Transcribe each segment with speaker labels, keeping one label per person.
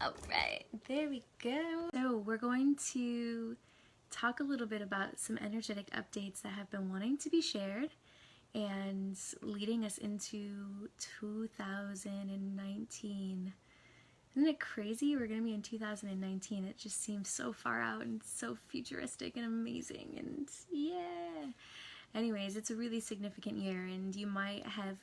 Speaker 1: Alright, there we go. So we're going to talk a little bit about some energetic updates that have been wanting to be shared and leading us into 2019. Isn't it crazy? We're going to be in 2019. It just seems so far out and so futuristic and amazing, and yeah. Anyways, it's a really significant year, and you might have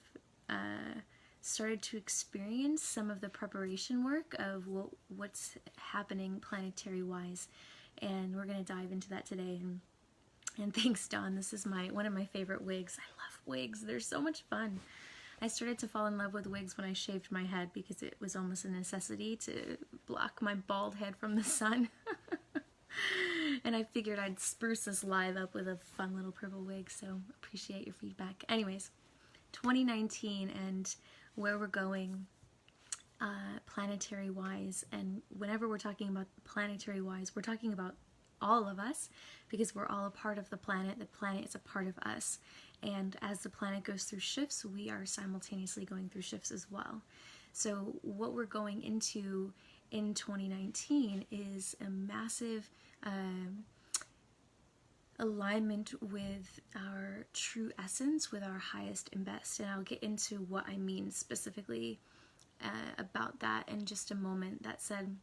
Speaker 1: started to experience some of the preparation work of what's happening planetary-wise, and we're going to dive into that today. And thanks, Dawn. This is one of my favorite wigs. I love wigs. They're so much fun. I started to fall in love with wigs when I shaved my head because it was almost a necessity to block my bald head from the sun. And I figured I'd spruce this live up with a fun little purple wig, so appreciate your feedback. Anyways, 2019 and where we're going planetary-wise, and whenever we're talking about planetary-wise, we're talking about all of us, because we're all a part of the planet is a part of us, and as the planet goes through shifts, we are simultaneously going through shifts as well. So what we're going into in 2019 is a massive alignment with our true essence, with our highest and best, and I'll get into what I mean specifically about that in just a moment. That said,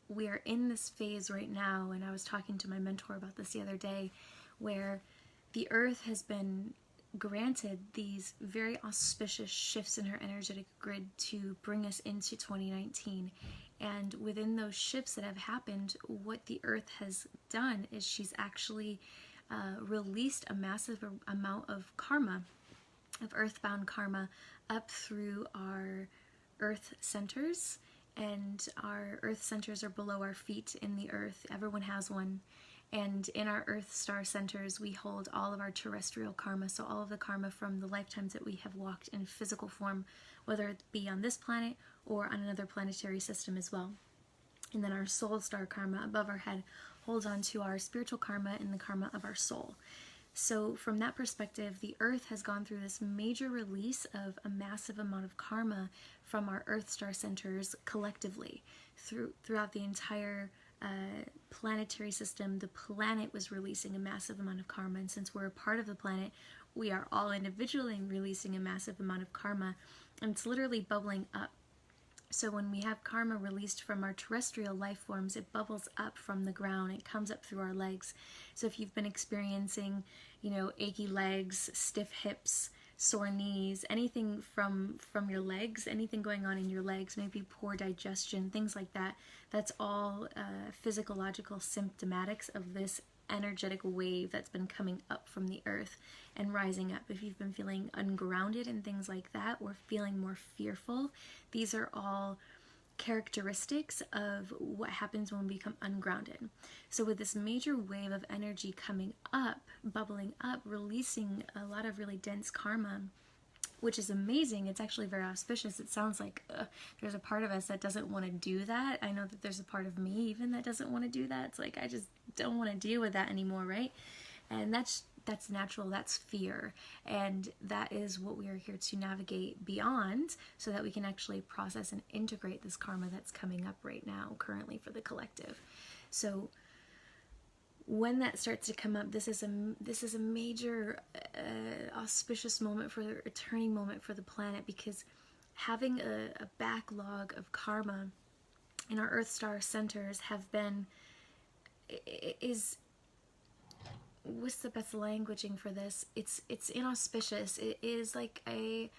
Speaker 1: we are in this phase right now, and I was talking to my mentor about this the other day, where the earth has been granted these very auspicious shifts in her energetic grid to bring us into 2019. And within those shifts that have happened, what the earth has done is she's actually released a massive amount of karma, of earthbound karma, up through our earth centers. And our earth centers are below our feet in the earth. Everyone has one. And in our earth star centers, we hold all of our terrestrial karma, so all of the karma from the lifetimes that we have walked in physical form, whether it be on this planet or on another planetary system as well. And then our soul star karma above our head holds on to our spiritual karma and the karma of our soul. So from that perspective, the earth has gone through this major release of a massive amount of karma from our earth star centers collectively throughout the entire planetary system. The planet was releasing a massive amount of karma, and since we're a part of the planet, we are all individually releasing a massive amount of karma, and it's literally bubbling up. So when we have karma released from our terrestrial life forms, it bubbles up from the ground. It comes up through our legs. So if you've been experiencing, achy legs, stiff hips, sore knees, anything from your legs, anything going on in your legs, maybe poor digestion, things like that, that's all physiological symptomatics of this energetic wave that's been coming up from the earth and rising up. If you've been feeling ungrounded and things like that, or feeling more fearful, these are all characteristics of what happens when we become ungrounded. So with this major wave of energy coming up, bubbling up, releasing a lot of really dense karma, which is amazing. It's actually very auspicious. It sounds like there's a part of us that doesn't want to do that. I know that there's a part of me even that doesn't want to do that. It's like, I just don't want to deal with that anymore, right? And that's natural. That's fear. And that is what we are here to navigate beyond, so that we can actually process and integrate this karma that's coming up right now, currently, for the collective. So when that starts to come up, this is a major auspicious moment, a turning moment for the planet, because having a backlog of karma in our Earth star centers what's the best languaging for this? It's inauspicious. It is like a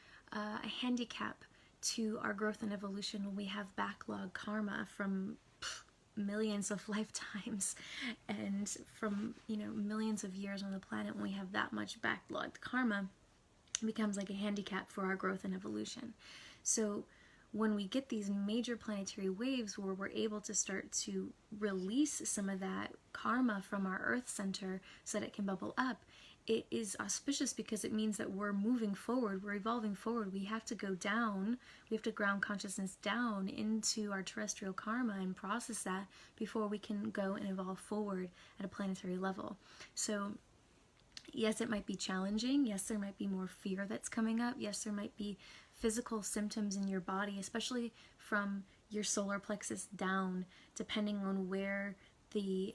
Speaker 1: handicap to our growth and evolution when we have backlog karma from millions of lifetimes and from millions of years on the planet. When we have that much backlogged karma, it becomes like a handicap for our growth and evolution. So when we get these major planetary waves where we're able to start to release some of that karma from our earth center so that it can bubble up, it is auspicious, because it means that we're moving forward, we're evolving forward. We have to go down, we have to ground consciousness down into our terrestrial karma and process that before we can go and evolve forward at a planetary level. So yes, it might be challenging. Yes, there might be more fear that's coming up. Yes, there might be physical symptoms in your body, especially from your solar plexus down, depending on where the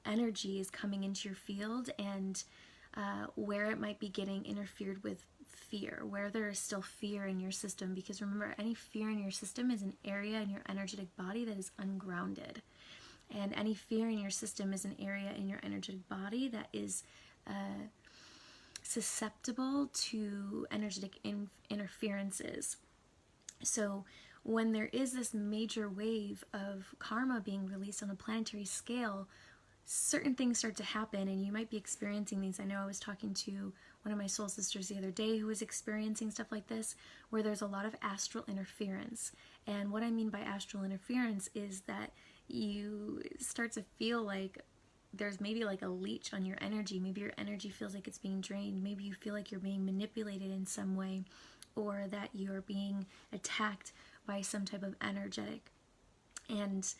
Speaker 1: energy is coming into your field, and where it might be getting interfered with fear, where there is still fear in your system. Because remember, any fear in your system is an area in your energetic body that is ungrounded. And any fear in your system is an area in your energetic body that is susceptible to energetic interferences. So when there is this major wave of karma being released on a planetary scale, certain things start to happen, and you might be experiencing these. I know I was talking to one of my soul sisters the other day who was experiencing stuff like this, where there's a lot of astral interference. And what I mean by astral interference is that you start to feel like there's maybe like a leech on your energy. Maybe your energy feels like it's being drained. Maybe you feel like you're being manipulated in some way, or that you're being attacked by some type of energetic. And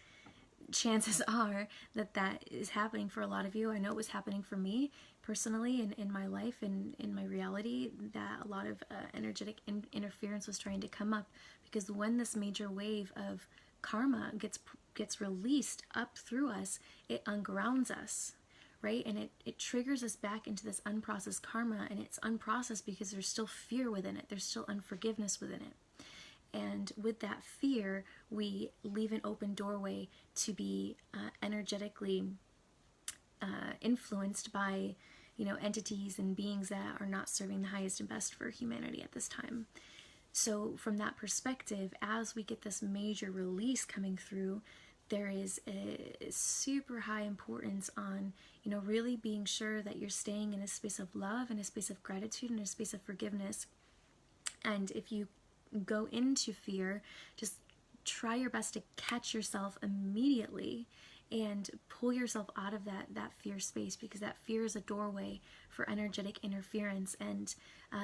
Speaker 1: chances are that that is happening for a lot of you. I know it was happening for me personally in my life and in my reality, that a lot of energetic interference was trying to come up, because when this major wave of karma gets released up through us, it ungrounds us, right? And it triggers us back into this unprocessed karma, and it's unprocessed because there's still fear within it. There's still unforgiveness within it. And with that fear, we leave an open doorway to be energetically influenced by, entities and beings that are not serving the highest and best for humanity at this time. So from that perspective, as we get this major release coming through, there is a super high importance on, really being sure that you're staying in a space of love, and a space of gratitude, and a space of forgiveness. And if you go into fear, just try your best to catch yourself immediately and pull yourself out of that fear space, because that fear is a doorway for energetic interference. And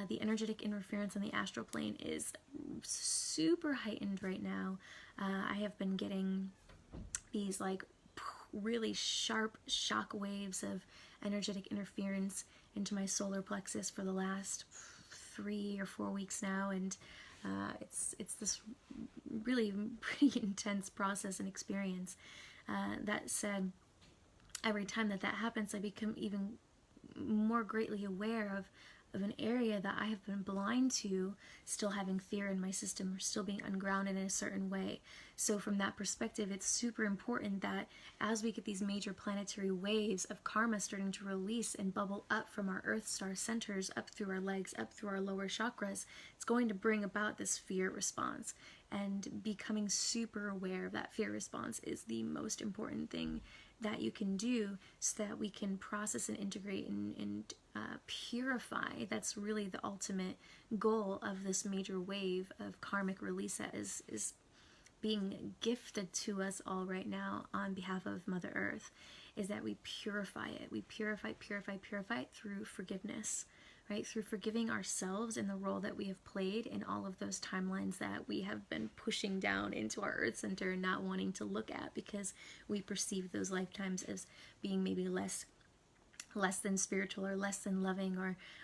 Speaker 1: the energetic interference on the astral plane is super heightened right now. I have been getting these like really sharp shock waves of energetic interference into my solar plexus for the last 3 or 4 weeks now, and it's this really pretty intense process and experience. That said, every time that happens, I become even more greatly aware of an area that I have been blind to, still having fear in my system, or still being ungrounded in a certain way. So from that perspective, it's super important that as we get these major planetary waves of karma starting to release and bubble up from our earth star centers, up through our legs, up through our lower chakras, it's going to bring about this fear response. And becoming super aware of that fear response is the most important thing that you can do, so that we can process and integrate and purify. That's really the ultimate goal of this major wave of karmic release that is being gifted to us all right now on behalf of Mother Earth, is that we purify it. We purify it through forgiveness, right? Through forgiving ourselves and the role that we have played in all of those timelines that we have been pushing down into our Earth Center and not wanting to look at, because we perceive those lifetimes as being maybe less than spiritual, or less than loving,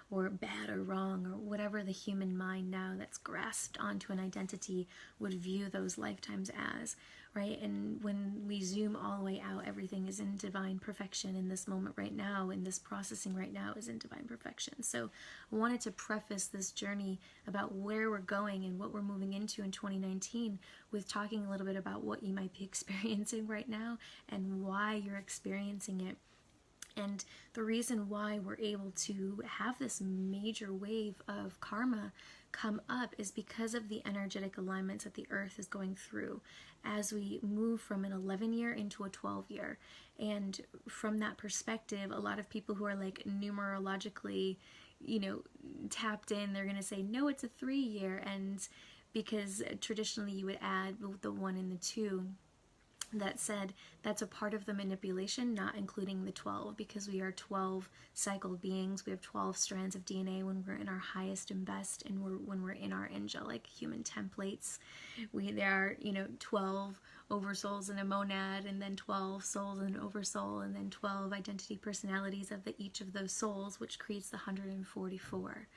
Speaker 1: or bad or wrong, or whatever the human mind now that's grasped onto an identity would view those lifetimes as, right? And when we zoom all the way out, everything is in divine perfection in this moment right now, and this processing right now is in divine perfection. So I wanted to preface this journey about where we're going and what we're moving into in 2019 with talking a little bit about what you might be experiencing right now and why you're experiencing it. And the reason why we're able to have this major wave of karma come up is because of the energetic alignments that the earth is going through as we move from an 11-year into a 12-year. And from that perspective, a lot of people who are like numerologically, tapped in, they're going to say, no, it's a 3-year. And because traditionally you would add the 1 and the 2. That said, that's a part of the manipulation, not including the 12, because we are 12 cycle beings. We have 12 strands of DNA when we're in our highest and best, and when we're in our angelic human templates. There are 12 oversouls in a monad, and then 12 souls in an oversoul, and then 12 identity personalities of each of those souls, which creates the 144.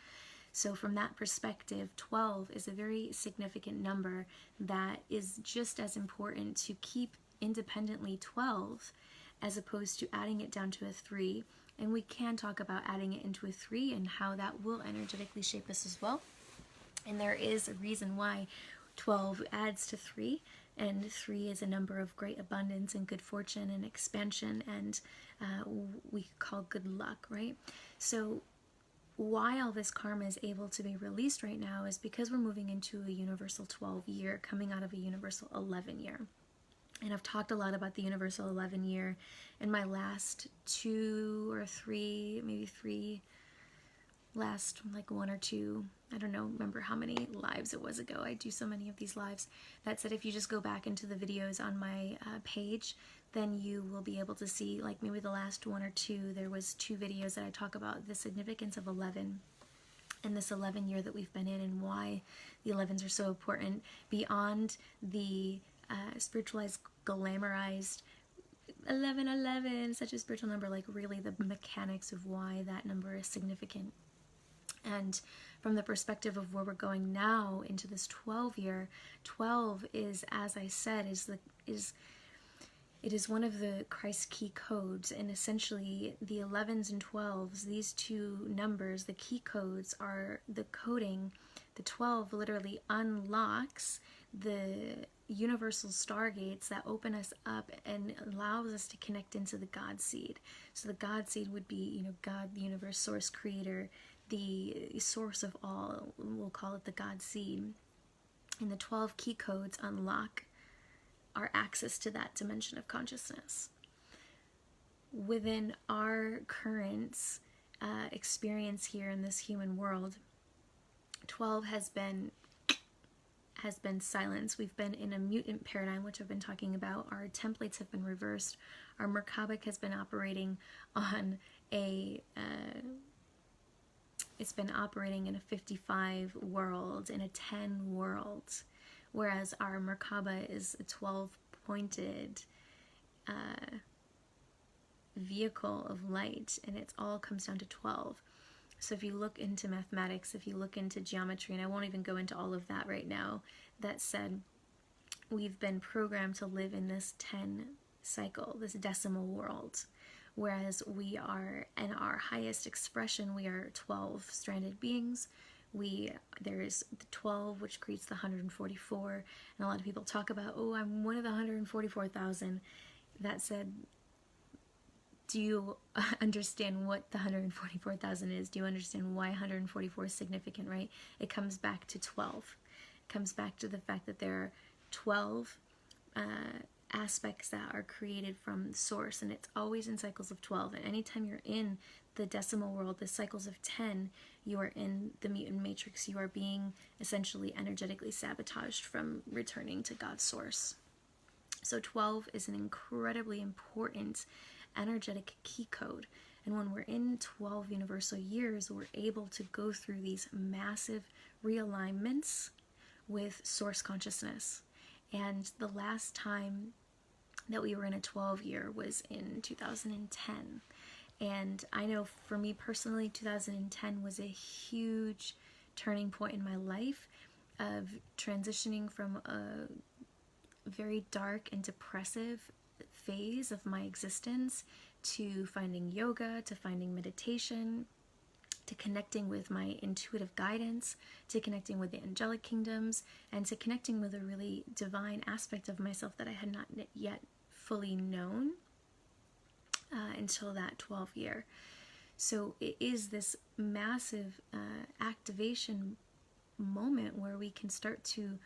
Speaker 1: So from that perspective, 12 is a very significant number that is just as important to keep independently 12 as opposed to adding it down to a 3. And we can talk about adding it into a 3 and how that will energetically shape us as well. And there is a reason why 12 adds to 3, and 3 is a number of great abundance and good fortune and expansion, and we call good luck, right? So why all this karma is able to be released right now is because we're moving into a universal 12 year, coming out of a universal 11 year. And I've talked a lot about the universal 11 year in my last 2 or 3, maybe 3, last like 1 or 2, I don't know, remember how many lives it was ago. I do so many of these lives. That said, if you just go back into the videos on my page, then you will be able to see, like maybe the last 1 or 2, there was 2 videos that I talk about the significance of 11 and this 11 year that we've been in, and why the 11s are so important beyond the spiritualized, glamorized 11, such a spiritual number, like really the mechanics of why that number is significant. And from the perspective of where we're going now into this 12 year, 12 is, as I said, it is one of the Christ key codes, and essentially the 11s and 12s, these two numbers, the key codes are the coding. The 12 literally unlocks the universal stargates that open us up and allows us to connect into the God seed. So the God seed would be, God, the universe, source, creator, the source of all. We'll call it the God seed. And the 12 key codes unlock our access to that dimension of consciousness. Within our current experience here in this human world, 12 has been silenced. We've been in a mutant paradigm, which I've been talking about. Our templates have been reversed. Our Merkabah has been operating on it's been operating in a 55 world, in a 10 world, whereas our Merkabah is a 12-pointed vehicle of light, and it all comes down to 12. So if you look into mathematics, if you look into geometry, and I won't even go into all of that right now, that said, we've been programmed to live in this 10 cycle, this decimal world, whereas we are, in our highest expression, we are 12-stranded beings. There's the 12, which creates the 144, and a lot of people talk about, oh, I'm one of the 144,000. That said, do you understand what the 144,000 is? Do you understand why 144 is significant, right? It comes back to 12. It comes back to the fact that there are 12 aspects that are created from source, and it's always in cycles of 12. And anytime you're in the decimal world, the cycles of 10, you are in the mutant matrix. You are being essentially energetically sabotaged from returning to God's source. So 12 is an incredibly important energetic key code, and when we're in 12 universal years, we're able to go through these massive realignments with source consciousness. And the last time that we were in a 12 year was in 2010, and I know for me personally, 2010 was a huge turning point in my life of transitioning from a very dark and depressive phase of my existence to finding yoga, to finding meditation, to connecting with my intuitive guidance, to connecting with the angelic kingdoms, and to connecting with a really divine aspect of myself that I had not yet fully known until that 12 year. So it is this massive activation moment where we can start to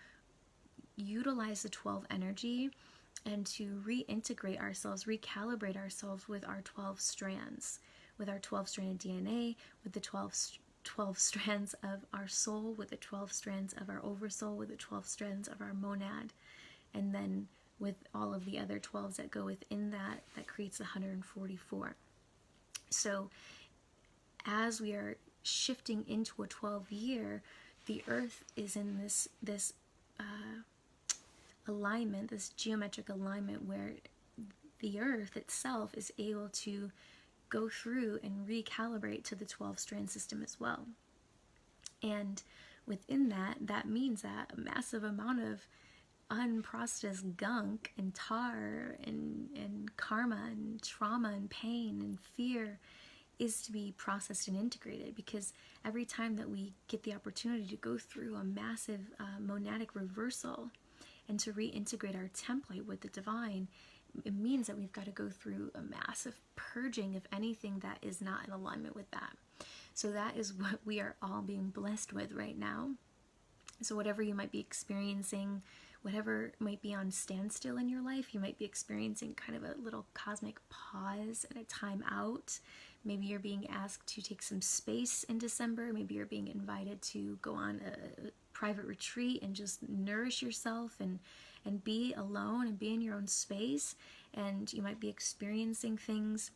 Speaker 1: utilize the 12 energy and to reintegrate ourselves, recalibrate ourselves with our 12 strands, with our 12-stranded DNA, with the 12 strands of our soul, with the 12 strands of our oversoul, with the 12 strands of our monad, and then with all of the other 12s that go within that creates the 144. So as we are shifting into a 12 year, the earth is in this alignment, this geometric alignment, where the earth itself is able to go through and recalibrate to the 12 strand system as well. And within that, that means that a massive amount of unprocessed gunk and tar and karma and trauma and pain and fear is to be processed and integrated, because every time that we get the opportunity to go through a massive monadic reversal and to reintegrate our template with the divine, it means that we've got to go through a massive purging of anything that is not in alignment with that. So that is what we are all being blessed with right now. So whatever you might be experiencing, whatever might be on standstill in your life, you might be experiencing kind of a little cosmic pause and a time out. Maybe you're being asked to take some space in December. Maybe you're being invited to go on a private retreat and just nourish yourself and be alone and be in your own space. And you might be experiencing things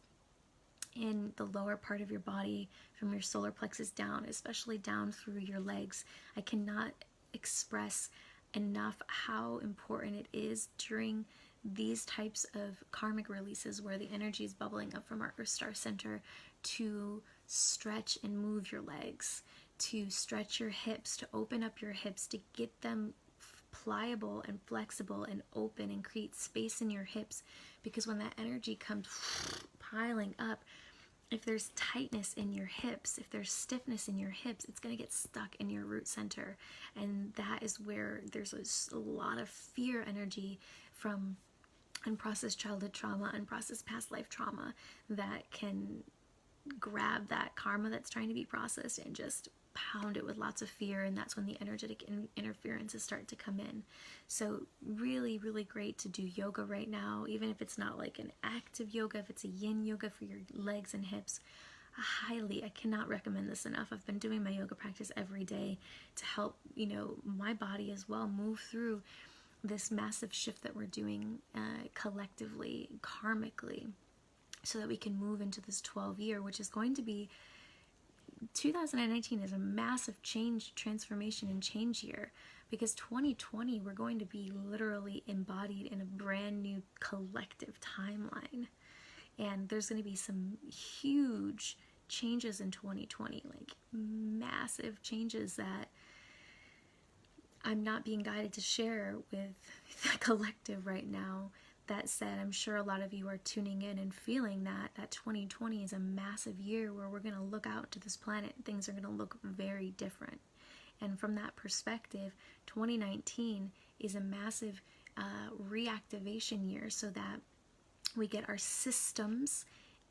Speaker 1: in the lower part of your body from your solar plexus down, especially down through your legs. I cannot express enough how important it is during these types of karmic releases where the energy is bubbling up from our Earth Star Center to stretch and move your legs, to stretch your hips, to open up your hips, to get them pliable and flexible and open and create space in your hips. Because when that energy comes piling up, if there's tightness in your hips, if there's stiffness in your hips, it's going to get stuck in your root center. And that is where there's a lot of fear energy from unprocessed childhood trauma, unprocessed past life trauma that can grab that karma that's trying to be processed and just pound it with lots of fear. And that's when the energetic interferences start to come in. So really, really great to do yoga right now, even if it's not like an active yoga, if it's a yin yoga for your legs and hips. I cannot recommend this enough. I've been doing my yoga practice every day to help, my body as well move through this massive shift that we're doing collectively, karmically, so that we can move into this 12-year, which is going to be 2019 is a massive change, transformation, and change year, because 2020 we're going to be literally embodied in a brand new collective timeline, and there's going to be some huge changes in 2020, like massive changes that I'm not being guided to share with the collective right now. That said, I'm sure a lot of you are tuning in and feeling that 2020 is a massive year where we're going to look out to this planet. Things are going to look very different. And from that perspective, 2019 is a massive reactivation year, so that we get our systems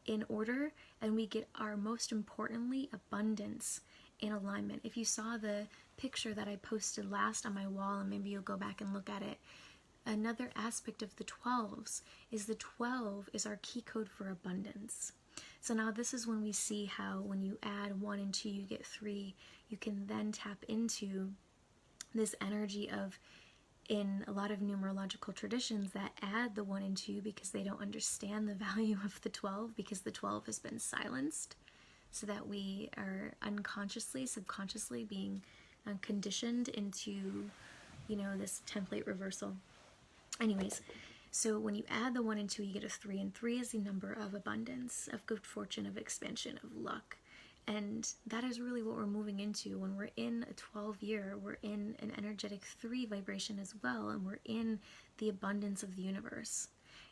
Speaker 1: in order and we get our, most importantly, abundance in alignment. If you saw the picture that I posted last on my wall, and maybe you'll go back and look at it, another aspect of the 12s is the 12 is our key code for abundance. So now this is when we see how when you add 1 and 2, you get 3. You can then tap into this energy of, in a lot of numerological traditions that add the 1 and 2 because they don't understand the value of the 12, because the 12 has been silenced, so that we are unconsciously, subconsciously being conditioned into, this template reversal. Anyways, so when you add the 1 and 2, you get a 3, and 3 is the number of abundance, of good fortune, of expansion, of luck. And that is really what we're moving into. When we're in a 12-year, we're in an energetic 3 vibration as well, and we're in the abundance of the universe.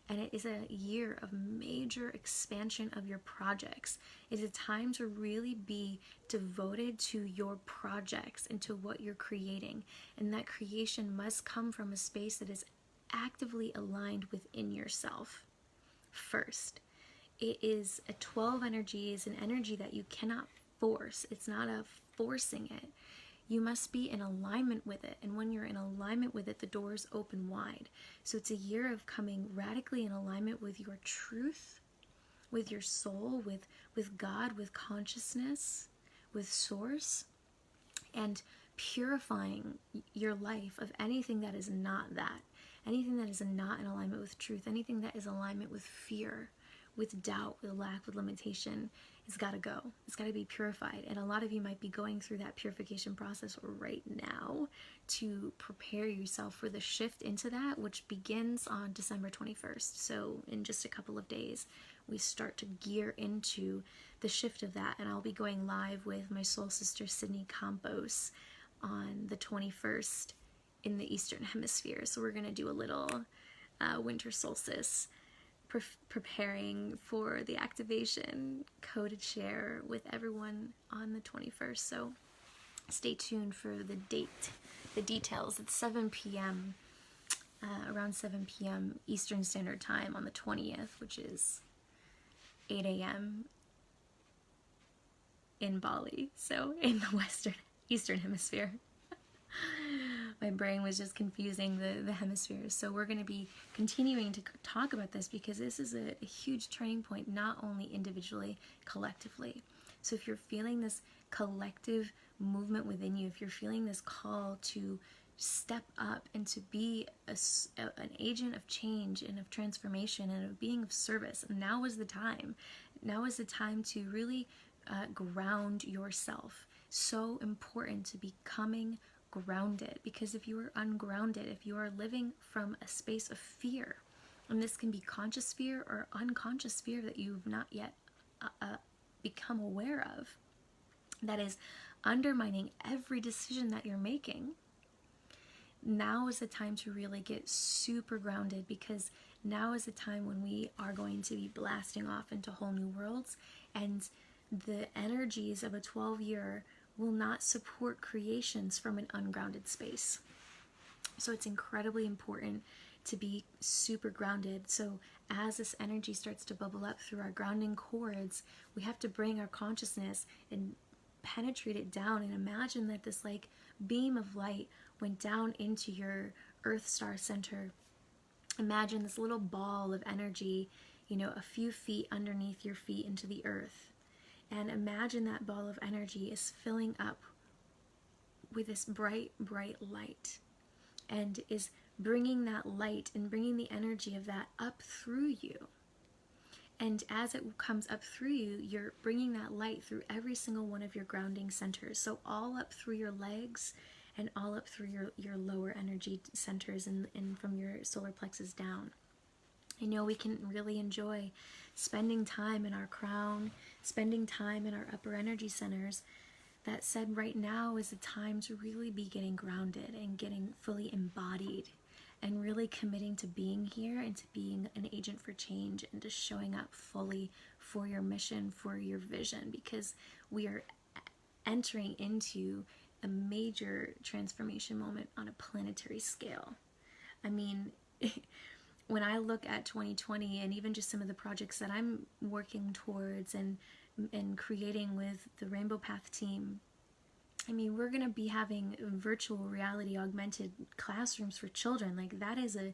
Speaker 1: And it is a year of major expansion of your projects. It's a time to really be devoted to your projects and to what you're creating. And that creation must come from a space that is actively aligned within yourself first. It is a 12 energy, is an energy that you cannot force. It's not a forcing it. You must be in alignment with it. And when you're in alignment with it, the doors open wide. So it's a year of coming radically in alignment with your truth, with your soul, with God, with consciousness, with source, and purifying your life of anything that is not that. Anything that is not in alignment with truth, anything that is in alignment with fear, with doubt, with lack, with limitation, it's got to go. It's got to be purified. And a lot of you might be going through that purification process right now to prepare yourself for the shift into that, which begins on December 21st. So in just a couple of days, we start to gear into the shift of that. And I'll be going live with my soul sister Sydney Campos on the 21st in the Eastern Hemisphere. So we're going to do a little winter solstice preparing for the activation coded share with everyone on the 21st. So stay tuned for the details. It's 7 p.m. Around 7 p.m. Eastern Standard Time on the 20th, which is 8 a.m. in Bali, so in the Eastern Hemisphere. My brain was just confusing the hemispheres. So we're going to be continuing to talk about this because this is a huge turning point, not only individually, collectively. So if you're feeling this collective movement within you, if you're feeling this call to step up and to be an agent of change and of transformation and of being of service, now is the time. Now is the time to really ground yourself. So important to becoming grounded, because if you are ungrounded, if you are living from a space of fear, and this can be conscious fear or unconscious fear that you've not yet become aware of, that is undermining every decision that you're making, now is the time to really get super grounded, because now is the time when we are going to be blasting off into whole new worlds, and the energies of a 12-year will not support creations from an ungrounded space. So it's incredibly important to be super grounded. So as this energy starts to bubble up through our grounding cords, we have to bring our consciousness and penetrate it down, and imagine that this like beam of light went down into your Earth Star center. Imagine this little ball of energy, a few feet underneath your feet into the earth. And imagine that ball of energy is filling up with this bright, bright light, and is bringing that light and bringing the energy of that up through you. And as it comes up through you, you're bringing that light through every single one of your grounding centers. So all up through your legs and all up through your lower energy centers and from your solar plexus down. I know we can really enjoy spending time in our crown, spending time in our upper energy centers. That said, right now is the time to really be getting grounded and getting fully embodied and really committing to being here and to being an agent for change and to showing up fully for your mission, for your vision, because we are entering into a major transformation moment on a planetary scale. I mean, when I look at 2020 and even just some of the projects that I'm working towards and creating with the Rainbow Path team, I mean, we're going to be having virtual reality augmented classrooms for children. Like, that is a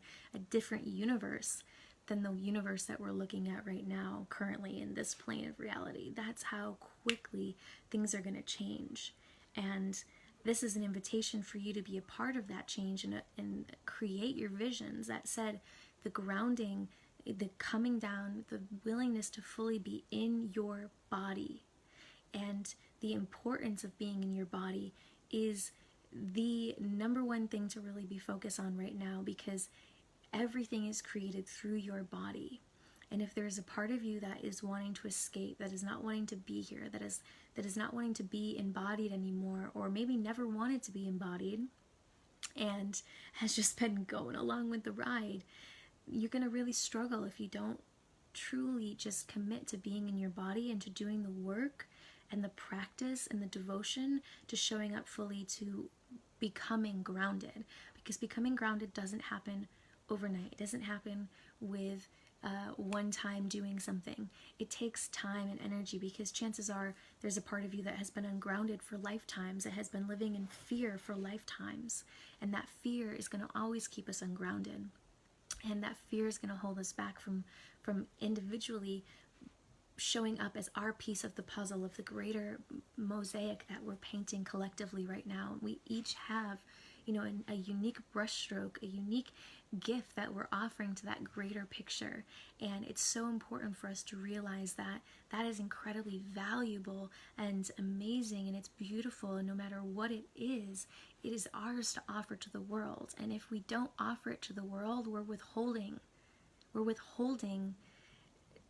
Speaker 1: different universe than the universe that we're looking at right now, currently in this plane of reality. That's how quickly things are going to change. And this is an invitation for you to be a part of that change and create your visions. That said, the grounding, the coming down, the willingness to fully be in your body, and the importance of being in your body is the number one thing to really be focused on right now, because everything is created through your body. And if there's a part of you that is wanting to escape, that is not wanting to be here, that is not wanting to be embodied anymore, or maybe never wanted to be embodied and has just been going along with the ride, you're going to really struggle if you don't truly just commit to being in your body and to doing the work and the practice and the devotion to showing up fully to becoming grounded. Because becoming grounded doesn't happen overnight. It doesn't happen with one time doing something. It takes time and energy, because chances are there's a part of you that has been ungrounded for lifetimes, that has been living in fear for lifetimes, and that fear is going to always keep us ungrounded, and that fear is going to hold us back from individually showing up as our piece of the puzzle of the greater mosaic that we're painting collectively right now. We each have, a unique brushstroke, a unique gift that we're offering to that greater picture. And it's so important for us to realize that that is incredibly valuable and amazing, and it's beautiful, and no matter what it is ours to offer to the world. And if we don't offer it to the world, we're withholding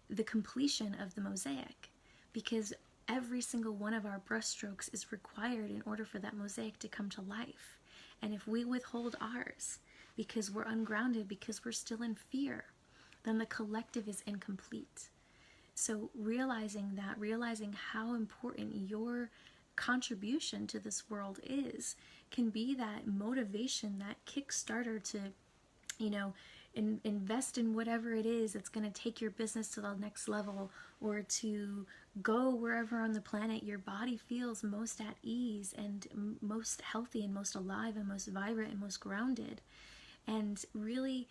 Speaker 1: the completion of the mosaic, because every single one of our brushstrokes is required in order for that mosaic to come to life. And if we withhold ours because we're ungrounded, because we're still in fear, then the collective is incomplete. So realizing how important your contribution to this world is can be that motivation, that kickstarter to, invest in whatever it is that's going to take your business to the next level, or to go wherever on the planet your body feels most at ease and most healthy and most alive and most vibrant and most grounded. And really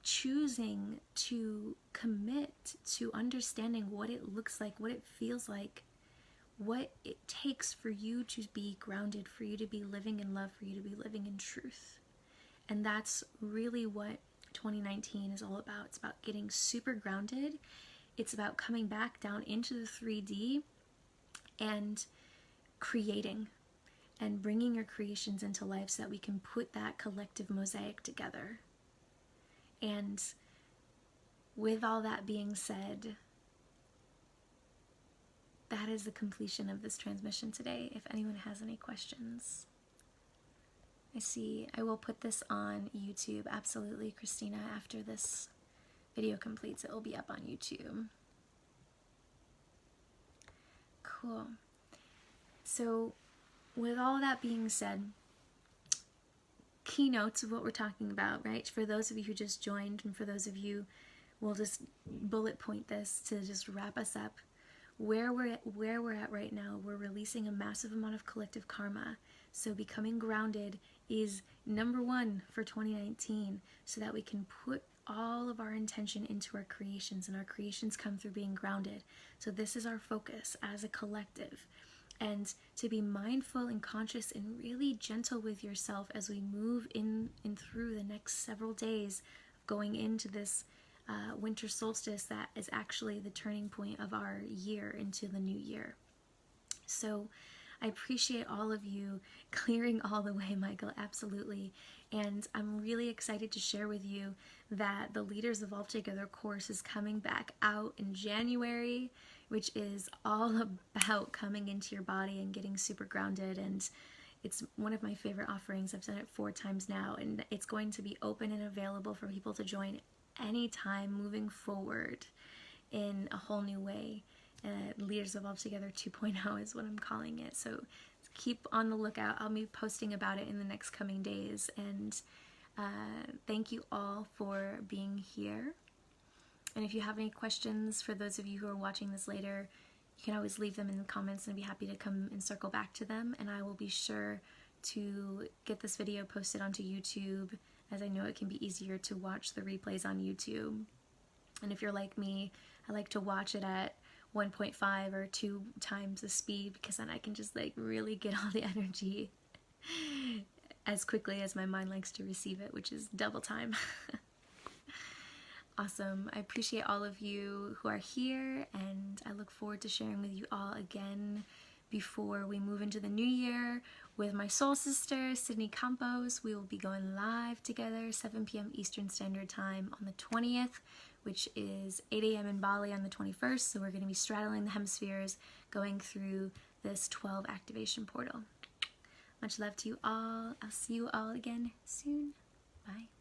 Speaker 1: choosing to commit to understanding what it looks like, what it feels like, what it takes for you to be grounded, for you to be living in love, for you to be living in truth. And that's really what 2019 is all about. It's about getting super grounded. It's about coming back down into the 3D and creating and bringing your creations into life so that we can put that collective mosaic together. And with all that being said, that is the completion of this transmission today. If anyone has any questions. I will put this on YouTube, absolutely, Christina. After this video completes, it will be up on YouTube. Cool. So, with all that being said, keynotes of what we're talking about, right? For those of you who just joined, and for those of you, we'll just bullet point this to just wrap us up. Where we're at right now, we're releasing a massive amount of collective karma. So becoming grounded is number one for 2019, so that we can put all of our intention into our creations, and our creations come through being grounded. So this is our focus as a collective. And to be mindful and conscious and really gentle with yourself as we move in and through the next several days, going into this winter solstice that is actually the turning point of our year into the new year. So I appreciate all of you clearing all the way, Michael, absolutely. And I'm really excited to share with you that the Leaders Evolve Together course is coming back out in January, which is all about coming into your body and getting super grounded. And it's one of my favorite offerings. I've done it 4 times now, and it's going to be open and available for people to join anytime moving forward in a whole new way. Leaders Evolve Together 2.0 is what I'm calling it. So keep on the lookout. I'll be posting about it in the next coming days. And thank you all for being here. And if you have any questions, for those of you who are watching this later, you can always leave them in the comments, and I'd be happy to come and circle back to them. And I will be sure to get this video posted onto YouTube, as I know it can be easier to watch the replays on YouTube. And if you're like me, I like to watch it at 1.5 or 2 times the speed, because then I can just really get all the energy as quickly as my mind likes to receive it, which is double time. Awesome. I appreciate all of you who are here, and I look forward to sharing with you all again before we move into the new year with my soul sister, Sydney Campos. We will be going live together, 7 p.m. Eastern Standard Time on the 20th, which is 8 a.m. in Bali on the 21st. So we're going to be straddling the hemispheres, going through this 12 activation portal. Much love to you all. I'll see you all again soon. Bye.